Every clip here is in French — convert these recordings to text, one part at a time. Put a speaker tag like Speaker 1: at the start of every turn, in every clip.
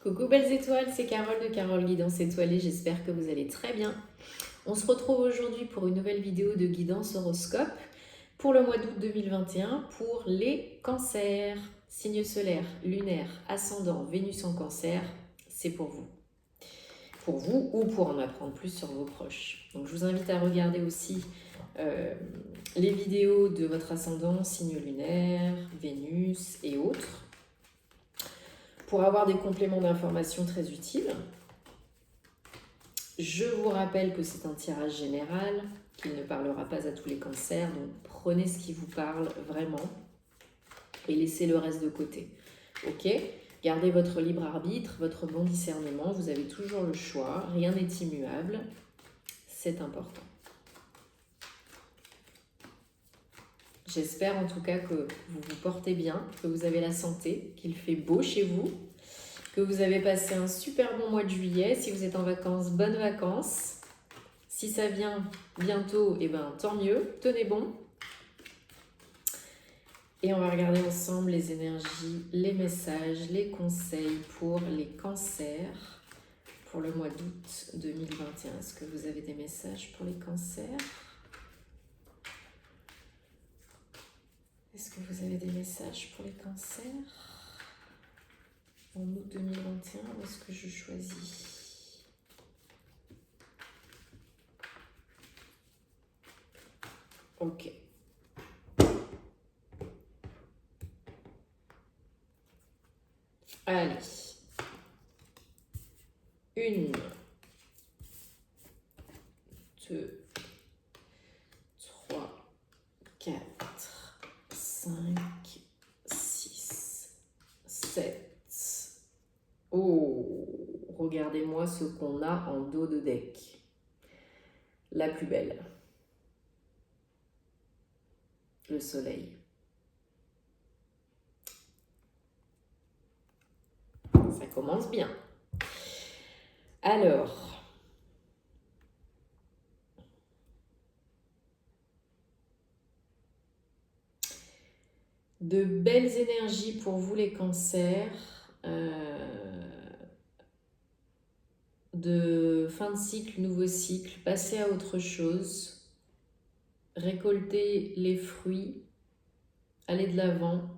Speaker 1: Coucou belles étoiles, c'est Carole de Carole Guidance Étoilée, j'espère que vous allez très bien. On se retrouve aujourd'hui pour une nouvelle vidéo de guidance horoscope pour le mois d'août 2021 pour les cancers. Signe solaire, lunaire, ascendant, Vénus en cancer, c'est pour vous. Pour vous ou pour en apprendre plus sur vos proches. Donc je vous invite à regarder aussi les vidéos de votre ascendant, signe lunaire, Vénus et autres, pour avoir des compléments d'informations très utiles. Je vous rappelle que c'est un tirage général, qu'il ne parlera pas à tous les cancers, donc prenez ce qui vous parle vraiment et laissez le reste de côté. Ok? Gardez votre libre arbitre, votre bon discernement, vous avez toujours le choix, rien n'est immuable, c'est important. J'espère en tout cas que vous vous portez bien, que vous avez la santé, qu'il fait beau chez vous, que vous avez passé un super bon mois de juillet. Si vous êtes en vacances, bonnes vacances. Si ça vient bientôt, eh ben, tant mieux, tenez bon. Et on va regarder ensemble les énergies, les messages, les conseils pour les cancers pour le mois d'août 2021. Est-ce que vous avez des messages pour les cancers? Est-ce que vous avez des messages pour les cancers en août 2021? Où est-ce que je choisis? Ok. Allez. 1, 2, 3, 4, 5, 6, 7. Oh, regardez-moi ce qu'on a en dos de deck. La plus belle. Le soleil. Ça commence bien. Alors, de belles énergies pour vous les cancers, de fin de cycle, nouveau cycle, passer à autre chose, récolter les fruits, aller de l'avant.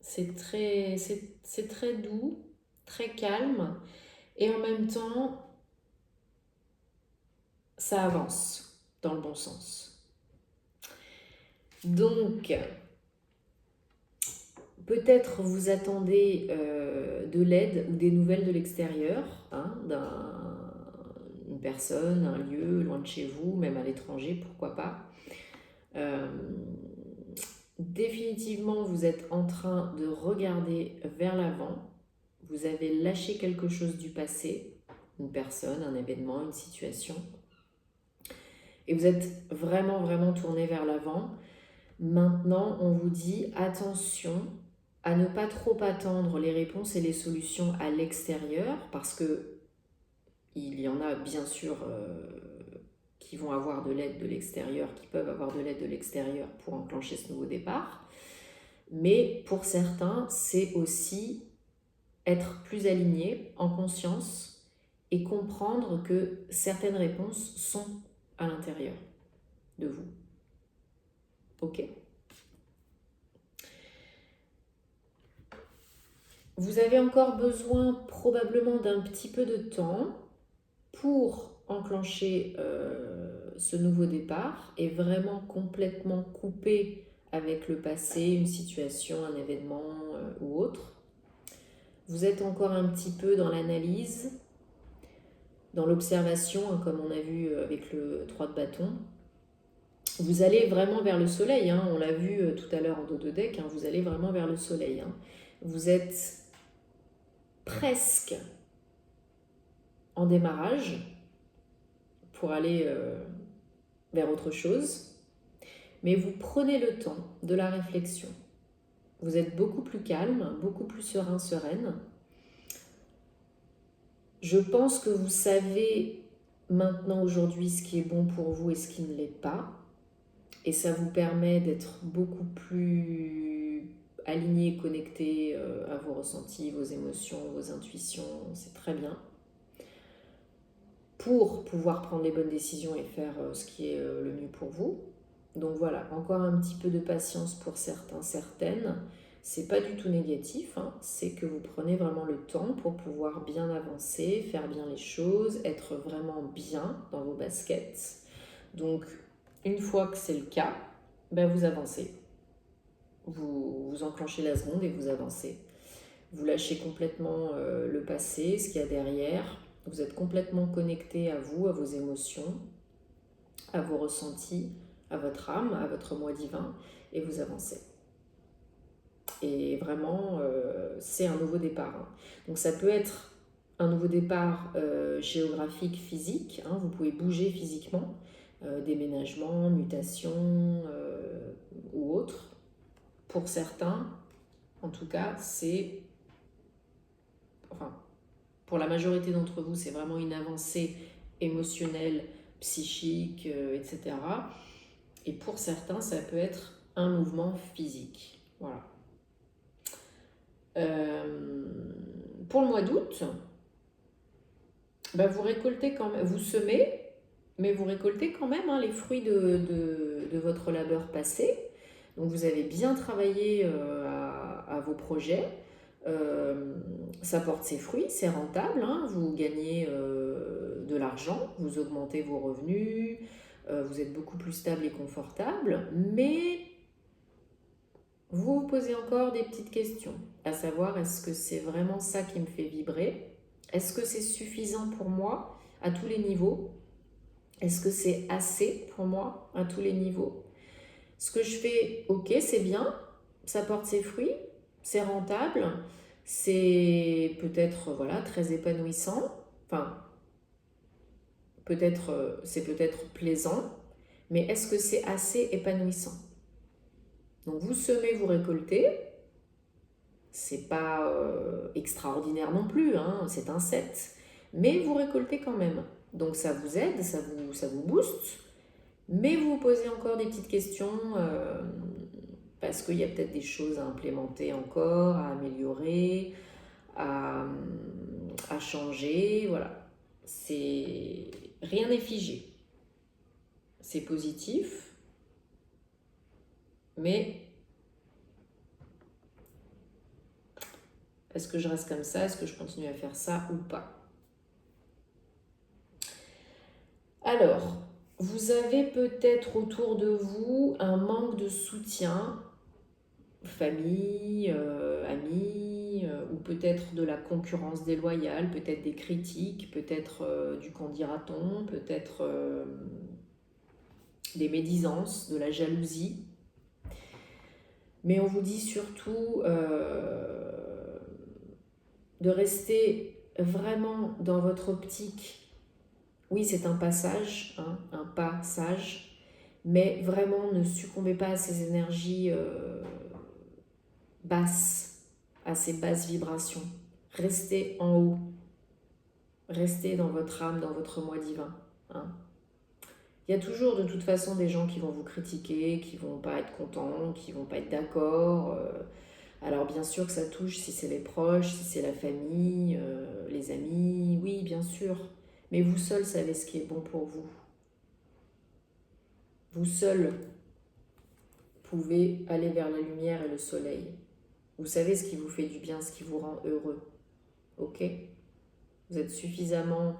Speaker 1: C'est très doux, très calme, et en même temps, ça avance dans le bon sens. Donc, peut-être vous attendez de l'aide ou des nouvelles de l'extérieur, hein, d'une personne, un lieu, loin de chez vous, même à l'étranger, pourquoi pas. Définitivement, vous êtes en train de regarder vers l'avant. Vous avez lâché quelque chose du passé, une personne, un événement, une situation. Et vous êtes vraiment, vraiment tourné vers l'avant. Maintenant, on vous dit attention à ne pas trop attendre les réponses et les solutions à l'extérieur, parce que il y en a bien sûr qui vont avoir de l'aide de l'extérieur, qui peuvent avoir de l'aide de l'extérieur pour enclencher ce nouveau départ. Mais pour certains, c'est aussi être plus aligné, en conscience, et comprendre que certaines réponses sont à l'intérieur de vous. Ok ? Vous avez encore besoin probablement d'un petit peu de temps pour enclencher ce nouveau départ et vraiment complètement couper avec le passé, une situation, un événement ou autre. Vous êtes encore un petit peu dans l'analyse, dans l'observation, hein, comme on a vu avec le 3 de bâton. Vous allez vraiment vers le soleil, hein, on l'a vu tout à l'heure en dos de deck, hein, vous allez vraiment vers le soleil. Hein. Vous êtes presque en démarrage pour aller vers autre chose, mais vous prenez le temps de la réflexion. Vous êtes beaucoup plus calme, beaucoup plus serein, sereine. Je pense que vous savez maintenant aujourd'hui ce qui est bon pour vous et ce qui ne l'est pas. Et ça vous permet d'être beaucoup plus aligné, connecté à vos ressentis, vos émotions, vos intuitions, c'est très bien. Pour pouvoir prendre les bonnes décisions et faire ce qui est le mieux pour vous. Donc voilà, encore un petit peu de patience pour certains, certaines. C'est pas du tout négatif, hein. C'est que vous prenez vraiment le temps pour pouvoir bien avancer, faire bien les choses, être vraiment bien dans vos baskets. Donc, une fois que c'est le cas, ben vous avancez. Vous enclenchez la seconde et vous avancez. Vous lâchez complètement le passé, ce qu'il y a derrière. Vous êtes complètement connecté à vous, à vos émotions, à vos ressentis, à votre âme, à votre moi divin, et vous avancez. Et vraiment, c'est un nouveau départ, hein. Donc ça peut être un nouveau départ géographique, physique, hein. Vous pouvez bouger physiquement, déménagement, mutation ou autre. Pour certains, en tout cas, c'est... Enfin, pour la majorité d'entre vous, c'est vraiment une avancée émotionnelle, psychique, etc. Et pour certains, ça peut être un mouvement physique. Voilà. Pour le mois d'août, ben vous récoltez quand même, vous semez, mais vous récoltez quand même, hein, les fruits de votre labeur passé. Donc vous avez bien travaillé à vos projets. Ça porte ses fruits, c'est rentable, hein. Vous gagnez de l'argent, vous augmentez vos revenus, vous êtes beaucoup plus stable et confortable, mais vous vous posez encore des petites questions, à savoir, est-ce que c'est vraiment ça qui me fait vibrer? Est-ce que c'est suffisant pour moi à tous les niveaux? Est-ce que c'est assez pour moi à tous les niveaux? Ce que je fais, ok, c'est bien, ça porte ses fruits, c'est rentable, c'est peut-être voilà, très épanouissant, enfin, peut-être c'est peut-être plaisant, mais est-ce que c'est assez épanouissant? Donc vous semez, vous récoltez, c'est pas extraordinaire non plus, hein, c'est un 7, mais vous récoltez quand même. Donc ça vous aide, ça vous booste, mais vous vous posez encore des petites questions parce qu'il y a peut-être des choses à implémenter encore, à améliorer, à changer, voilà. C'est rien n'est figé. C'est positif, mais est-ce que je reste comme ça? Est-ce que je continue à faire ça ou pas? Alors, vous avez peut-être autour de vous un manque de soutien, famille, amis, ou peut-être de la concurrence déloyale, peut-être des critiques, peut-être du qu'en dira-t-on, peut-être des médisances, de la jalousie. Mais on vous dit surtout de rester vraiment dans votre optique. Oui, c'est un passage, hein, un passage, mais vraiment ne succombez pas à ces énergies basses, à ces basses vibrations. Restez en haut, restez dans votre âme, dans votre moi divin, hein. Il y a toujours de toute façon des gens qui vont vous critiquer, qui vont pas être contents, qui vont pas être d'accord. Alors bien sûr que ça touche si c'est les proches, si c'est la famille, les amis, oui bien sûr. Mais vous seul savez ce qui est bon pour vous. Vous seul pouvez aller vers la lumière et le soleil. Vous savez ce qui vous fait du bien, ce qui vous rend heureux. Ok? Vous êtes suffisamment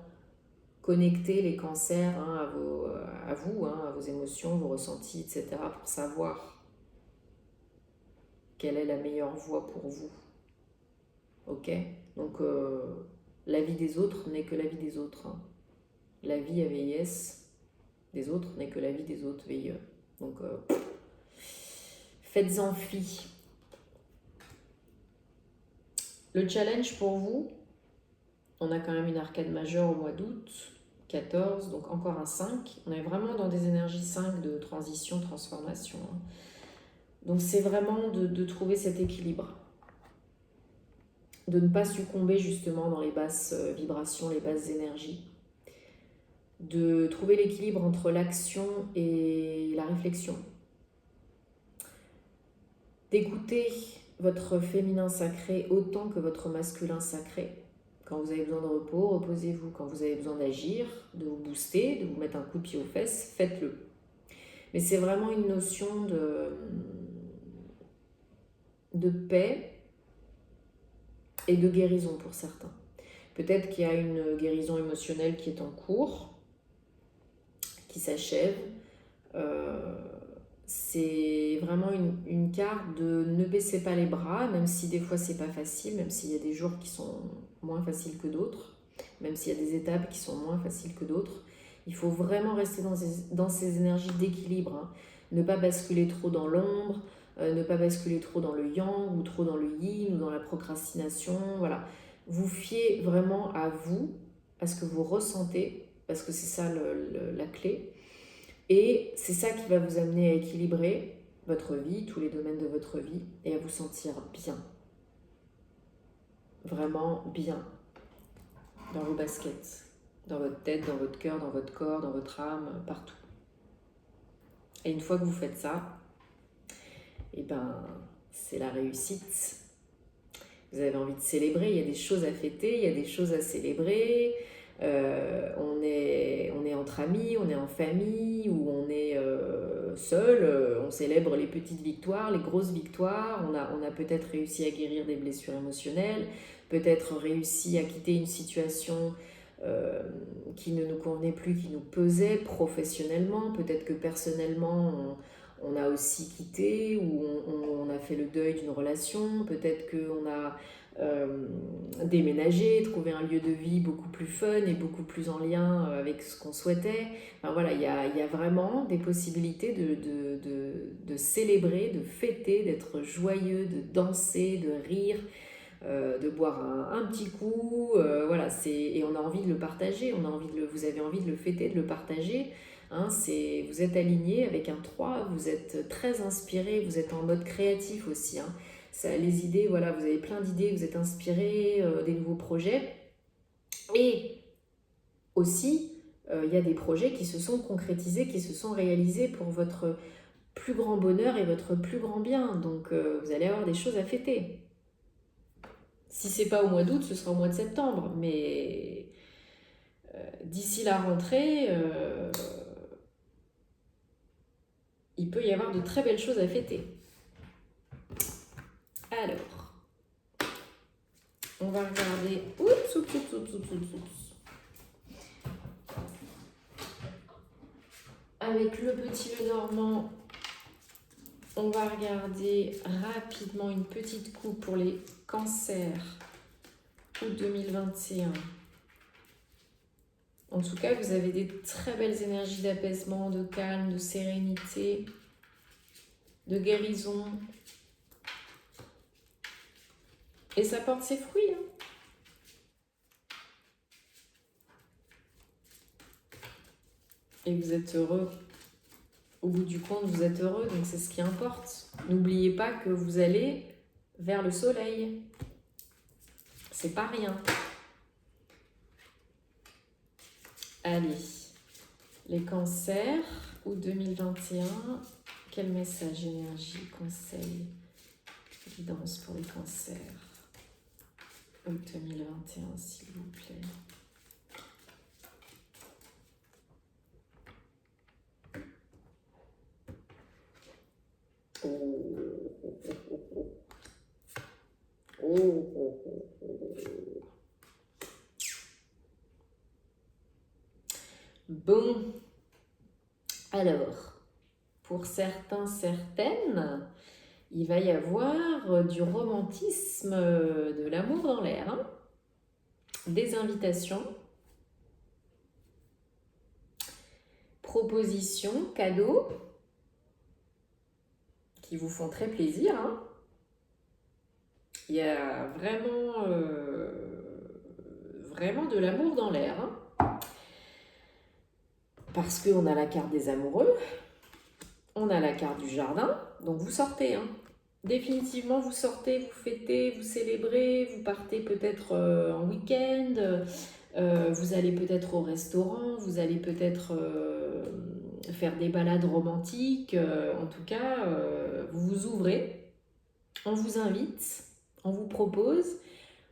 Speaker 1: connectés, les cancers, hein, à vous, hein, à vos émotions, vos ressentis, etc. pour savoir quelle est la meilleure voie pour vous. Ok? Donc la vie des autres n'est que la vie des autres, hein. La vie AVIS des autres n'est que la vie des autres VIE. Donc faites-en fi. Le challenge pour vous, on a quand même une arcade majeure au mois d'août, 14, donc encore un 5. On est vraiment dans des énergies 5 de transition, transformation, hein. Donc c'est vraiment de trouver cet équilibre. De ne pas succomber justement dans les basses vibrations, les basses énergies. De trouver l'équilibre entre l'action et la réflexion. D'écouter votre féminin sacré autant que votre masculin sacré. Quand vous avez besoin de repos, reposez-vous. Quand vous avez besoin d'agir, de vous booster, de vous mettre un coup de pied aux fesses, faites-le. Mais c'est vraiment une notion de paix et de guérison pour certains. Peut-être qu'il y a une guérison émotionnelle qui est en cours, qui s'achève. C'est vraiment une carte de ne baissez pas les bras, même si des fois c'est pas facile, même s'il y a des jours qui sont moins faciles que d'autres, même s'il y a des étapes qui sont moins faciles que d'autres. Il faut vraiment rester dans ces énergies d'équilibre, hein. Ne pas basculer trop dans l'ombre, ne pas basculer trop dans le yang ou trop dans le yin ou dans la procrastination. Voilà. Vous fiez vraiment à vous, à ce que vous ressentez, parce que c'est ça la clé. Et c'est ça qui va vous amener à équilibrer votre vie, tous les domaines de votre vie, et à vous sentir bien. Vraiment bien. Dans vos baskets, dans votre tête, dans votre cœur, dans votre corps, dans votre âme, partout. Et une fois que vous faites ça, et ben, c'est la réussite. Vous avez envie de célébrer, il y a des choses à fêter, il y a des choses à célébrer. On est entre amis, on est en famille ou on est seul, on célèbre les petites victoires, les grosses victoires, on a peut-être réussi à guérir des blessures émotionnelles, peut-être réussi à quitter une situation qui ne nous convenait plus, qui nous pesait professionnellement, peut-être que personnellement on a aussi quitté ou on a fait le deuil d'une relation, peut-être qu'on a déménager, trouver un lieu de vie beaucoup plus fun et beaucoup plus en lien avec ce qu'on souhaitait. Enfin, voilà, il y a vraiment des possibilités de célébrer, de fêter, d'être joyeux, de danser, de rire, de boire un petit coup. Voilà, et on a envie de le partager, vous avez envie de le fêter, de le partager. Hein, vous êtes aligné avec un 3, vous êtes très inspiré, vous êtes en mode créatif aussi. Hein. Ça, les idées, voilà, vous avez plein d'idées, vous êtes inspiré, des nouveaux projets. Et aussi, il y a des projets qui se sont concrétisés, qui se sont réalisés pour votre plus grand bonheur et votre plus grand bien. Donc, vous allez avoir des choses à fêter. Si c'est pas au mois d'août, ce sera au mois de septembre. Mais d'ici la rentrée, il peut y avoir de très belles choses à fêter. Alors, on va regarder. Oups. Avec le petit Lenormand, on va regarder rapidement une petite coupe pour les cancers août 2021. En tout cas, vous avez des très belles énergies d'apaisement, de calme, de sérénité, de guérison. Et ça porte ses fruits. Hein. Et vous êtes heureux. Au bout du compte, vous êtes heureux, donc c'est ce qui importe. N'oubliez pas que vous allez vers le soleil. C'est pas rien. Allez, les cancers, août 2021. Quel message, énergie, conseil, guidance pour les cancers. Août 2021, s'il vous plaît. Bon, alors, pour certains, certaines, il va y avoir du romantisme, de l'amour dans l'air, hein, des invitations, propositions, cadeaux, qui vous font très plaisir. Hein. Il y a vraiment, vraiment de l'amour dans l'air. Hein. Parce qu'on a la carte des amoureux, on a la carte du jardin, donc vous sortez. Hein. Définitivement, vous sortez, vous fêtez, vous célébrez, vous partez peut-être en week-end, vous allez peut-être au restaurant, vous allez peut-être faire des balades romantiques. En tout cas, vous vous ouvrez on vous invite, on vous propose,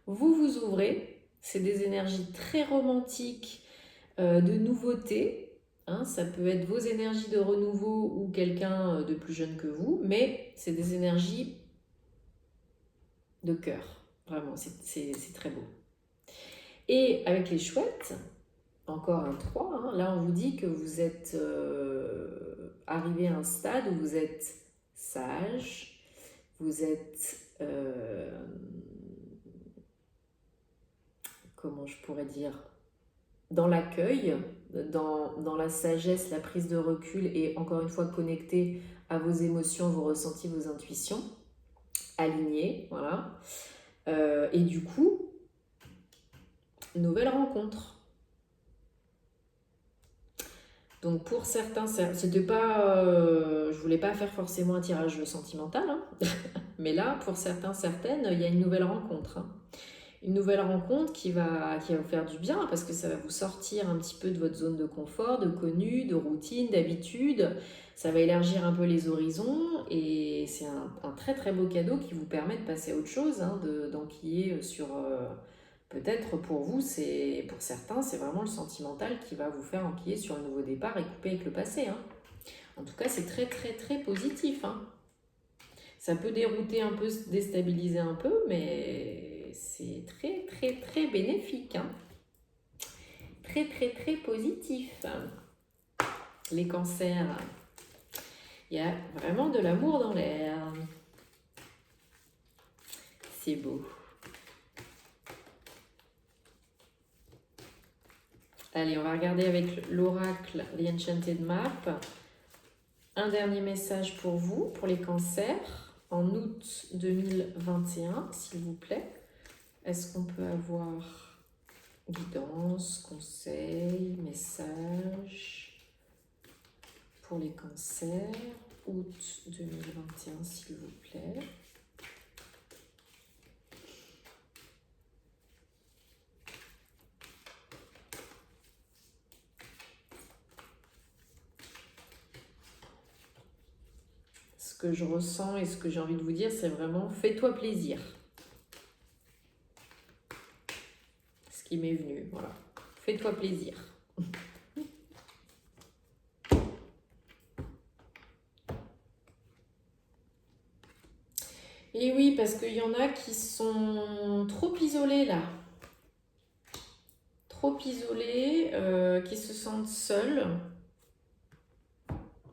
Speaker 1: vous vous ouvrez. C'est des énergies très romantiques, de nouveauté. Hein, ça peut être vos énergies de renouveau ou quelqu'un de plus jeune que vous, mais c'est des énergies de cœur. Vraiment, c'est très beau. Et avec les chouettes, encore un 3, hein, là on vous dit que vous êtes arrivé à un stade où vous êtes sage, vous êtes, comment je pourrais dire, dans l'accueil, dans la sagesse, la prise de recul et encore une fois connecté à vos émotions, vos ressentis, vos intuitions, aligné, voilà. Et du coup, nouvelle rencontre. Donc pour certains, c'était pas, je voulais pas faire forcément un tirage sentimental, hein. Mais là, pour certains, certaines, il y a une nouvelle rencontre, hein. Une nouvelle rencontre qui va vous faire du bien parce que ça va vous sortir un petit peu de votre zone de confort, de connu, de routine, d'habitude. Ça va élargir un peu les horizons et c'est un très très beau cadeau qui vous permet de passer à autre chose, hein, d'enquiller sur... peut-être pour vous, pour certains, c'est vraiment le sentimental qui va vous faire enquiller sur un nouveau départ et couper avec le passé, hein. En tout cas, c'est très très très positif, hein. Ça peut dérouter un peu, déstabiliser un peu, mais c'est très très très bénéfique, hein. Très très très positif. Les cancers, il y a vraiment de l'amour dans l'air. C'est beau. Allez, on va regarder avec l'oracle The Enchanted Map. Un dernier message pour vous, pour les cancers, en août 2021, s'il vous plaît. Est-ce qu'on peut avoir guidance, conseil, message pour les cancers, août 2021, s'il vous plaît. Ce que je ressens et ce que j'ai envie de vous dire, c'est vraiment fais-toi plaisir. Ce qui m'est venu, voilà. Fais-toi plaisir. Et oui, parce qu'il y en a qui sont trop isolés là. Trop isolés, qui se sentent seuls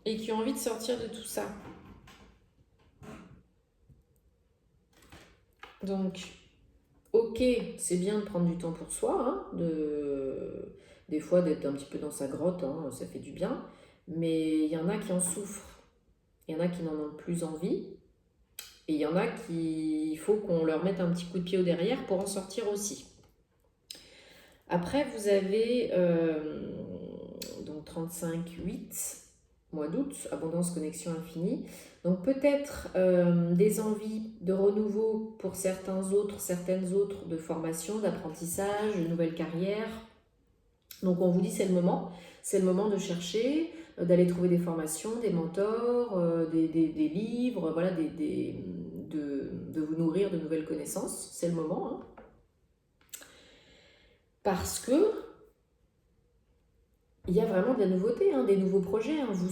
Speaker 1: et qui ont envie de sortir de tout ça. Donc, ok, c'est bien de prendre du temps pour soi, hein, des fois d'être un petit peu dans sa grotte, hein, ça fait du bien, mais il y en a qui en souffrent, il y en a qui n'en ont plus envie, et il y en a qui, il faut qu'on leur mette un petit coup de pied au derrière pour en sortir aussi. Après, vous avez donc 35-8, mois d'août, abondance, connexion infinie. Donc peut-être des envies de renouveau pour certains autres, certaines autres de formation, d'apprentissage, de nouvelles carrières. Donc on vous dit c'est le moment de chercher, d'aller trouver des formations, des mentors, des livres, voilà, de vous nourrir de nouvelles connaissances. C'est le moment, hein. Parce que il y a vraiment de la nouveauté, hein, des nouveaux projets, hein. Vous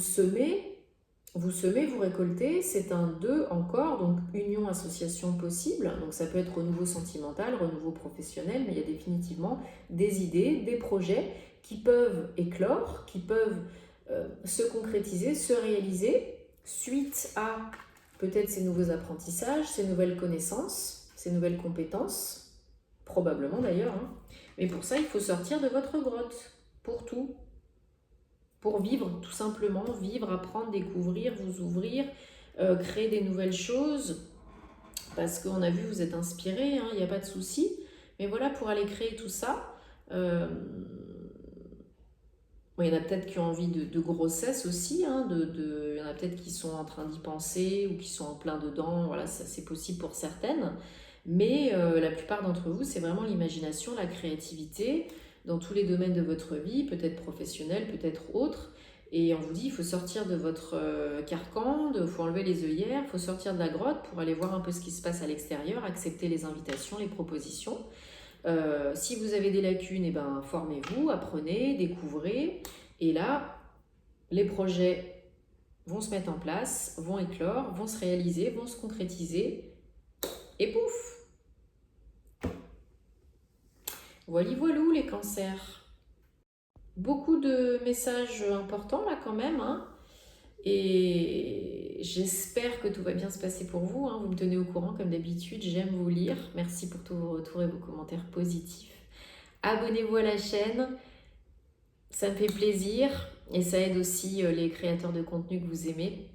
Speaker 1: semez, vous récoltez, c'est un 2 encore, donc union, association possible. Donc ça peut être renouveau sentimental, renouveau professionnel, mais il y a définitivement des idées, des projets qui peuvent éclore, qui peuvent se concrétiser, se réaliser suite à peut-être ces nouveaux apprentissages, ces nouvelles connaissances, ces nouvelles compétences, probablement d'ailleurs, hein. Mais pour ça, il faut sortir de votre grotte, pour tout. Pour vivre, tout simplement, vivre, apprendre, découvrir, vous ouvrir, créer des nouvelles choses, parce qu'on a vu, vous êtes inspiré, hein, il n'y a pas de souci. Mais voilà, pour aller créer tout ça, bon, il y en a peut-être qui ont envie de grossesse aussi, hein, il y en a peut-être qui sont en train d'y penser ou qui sont en plein dedans, voilà, c'est possible pour certaines. Mais la plupart d'entre vous, c'est vraiment l'imagination, la créativité, dans tous les domaines de votre vie, peut-être professionnel, peut-être autre, Et on vous dit, il faut sortir de votre carcan, il faut enlever les œillères, il faut sortir de la grotte pour aller voir un peu ce qui se passe à l'extérieur, accepter les invitations, les propositions. Si vous avez des lacunes, eh ben, formez-vous, apprenez, découvrez. Et là, les projets vont se mettre en place, vont éclore, vont se réaliser, vont se concrétiser. Et pouf! Voilà, voilou les cancers. Beaucoup de messages importants là quand même, hein. Et j'espère que tout va bien se passer pour vous, hein. Vous me tenez au courant comme d'habitude, j'aime vous lire. Merci pour tous vos retours et vos commentaires positifs. Abonnez-vous à la chaîne, ça me fait plaisir et ça aide aussi les créateurs de contenu que vous aimez.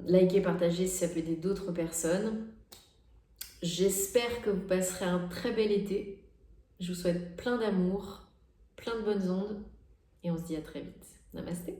Speaker 1: Likez, partagez si ça peut aider d'autres personnes. J'espère que vous passerez un très bel été. Je vous souhaite plein d'amour, plein de bonnes ondes et on se dit à très vite. Namasté.